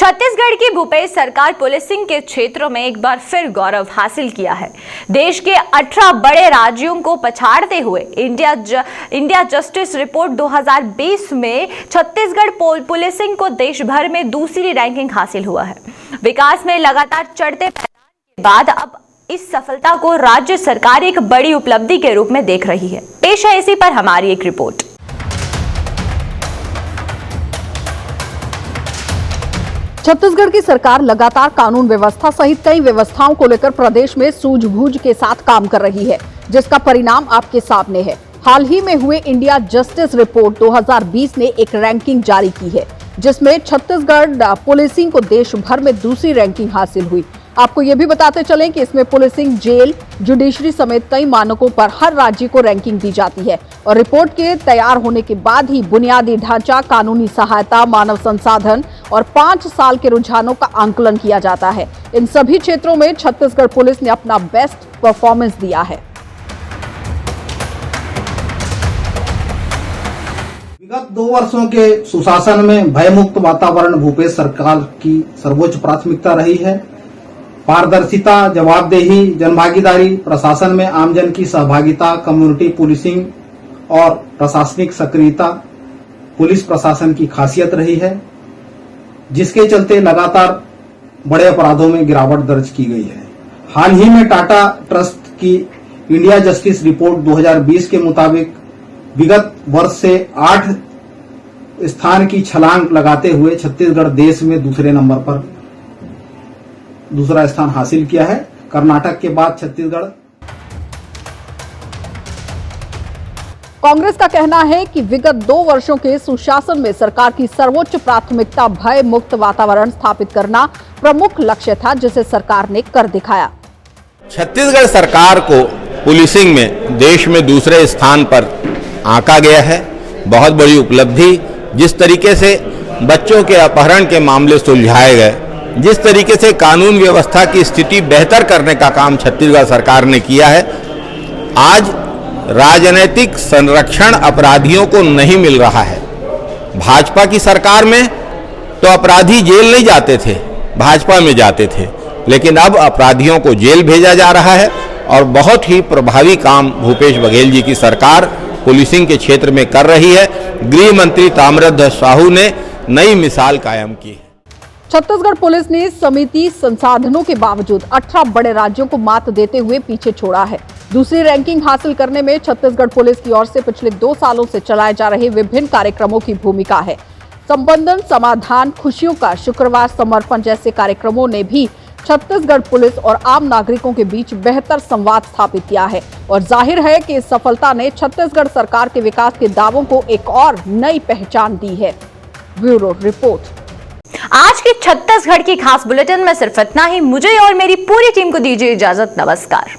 छत्तीसगढ़ की भूपेश सरकार पुलिसिंग के क्षेत्रों में एक बार फिर गौरव हासिल किया है। देश के 18 बड़े राज्यों को पछाड़ते हुए इंडिया जस्टिस रिपोर्ट 2020 में छत्तीसगढ़ पुलिसिंग को देश भर में दूसरी रैंकिंग हासिल हुआ है। विकास में लगातार चढ़ते पैमाने के बाद अब इस सफलता को राज्य सरकार एक बड़ी उपलब्धि के रूप में देख रही है। पेश है इसी पर हमारी एक रिपोर्ट। छत्तीसगढ़ की सरकार लगातार कानून व्यवस्था सहित कई व्यवस्थाओं को लेकर प्रदेश में सूझबूझ के साथ काम कर रही है, जिसका परिणाम आपके सामने है। हाल ही में हुए इंडिया जस्टिस रिपोर्ट 2020 ने एक रैंकिंग जारी की है, जिसमें छत्तीसगढ़ पुलिसिंग को देश भर में दूसरी रैंकिंग हासिल हुई। आपको ये भी बताते चलें कि इसमें पुलिसिंग, जेल, जुडिशरी समेत कई मानकों पर हर राज्य को रैंकिंग दी जाती है और रिपोर्ट के तैयार होने के बाद ही बुनियादी ढांचा, कानूनी सहायता, मानव संसाधन और 5 साल के रुझानों का आंकलन किया जाता है। इन सभी क्षेत्रों में छत्तीसगढ़ पुलिस ने अपना बेस्ट परफॉर्मेंस दिया है। विगत 2 वर्षों के सुशासन में भयमुक्त वातावरण भूपेश सरकार की सर्वोच्च प्राथमिकता रही है। पारदर्शिता, जवाबदेही, जनभागीदारी, प्रशासन में आमजन की सहभागिता, कम्युनिटी पुलिसिंग और प्रशासनिक सक्रियता पुलिस प्रशासन की खासियत रही है, जिसके चलते लगातार बड़े अपराधों में गिरावट दर्ज की गई है। हाल ही में टाटा ट्रस्ट की इंडिया जस्टिस रिपोर्ट 2020 के मुताबिक विगत वर्ष से 8 स्थान की छलांग लगाते हुए छत्तीसगढ़ देश में दूसरे नंबर पर दूसरा स्थान हासिल किया है। कर्नाटक के बाद छत्तीसगढ़। कांग्रेस का कहना है कि विगत 2 वर्षों के सुशासन में सरकार की सर्वोच्च प्राथमिकता भय मुक्त वातावरण स्थापित करना प्रमुख लक्ष्य था, जिसे सरकार ने कर दिखाया। छत्तीसगढ़ सरकार को पुलिसिंग में देश में दूसरे स्थान पर आंका गया है। बहुत बड़ी उपलब्धि। जिस तरीके से बच्चों के अपहरण के मामले सुलझाए गए, जिस तरीके से कानून व्यवस्था की स्थिति बेहतर करने का काम छत्तीसगढ़ सरकार ने किया है, आज राजनीतिक संरक्षण अपराधियों को नहीं मिल रहा है। भाजपा की सरकार में तो अपराधी जेल नहीं जाते थे, भाजपा में जाते थे, लेकिन अब अपराधियों को जेल भेजा जा रहा है और बहुत ही प्रभावी काम भूपेश बघेल जी की सरकार पुलिसिंग के क्षेत्र में कर रही है। गृह मंत्री ताम्रध्वज साहू ने नई मिसाल कायम की है। छत्तीसगढ़ पुलिस ने समिति संसाधनों के बावजूद 18 बड़े राज्यों को मात देते हुए पीछे छोड़ा है। दूसरी रैंकिंग हासिल करने में छत्तीसगढ़ पुलिस की ओर से पिछले 2 सालों से चलाए जा रहे विभिन्न कार्यक्रमों की भूमिका है। संबंधन, समाधान, खुशियों का शुक्रवार, समर्पण जैसे कार्यक्रमों ने भी छत्तीसगढ़ पुलिस और आम नागरिकों के बीच बेहतर संवाद स्थापित किया है और जाहिर है कि इस सफलता ने छत्तीसगढ़ सरकार के विकास के दावों को एक और नई पहचान दी है। Bureau report. आज के छत्तीसगढ़ की खास बुलेटिन में सिर्फ इतना ही। मुझे और मेरी पूरी टीम को दीजिए इजाजत। नमस्कार।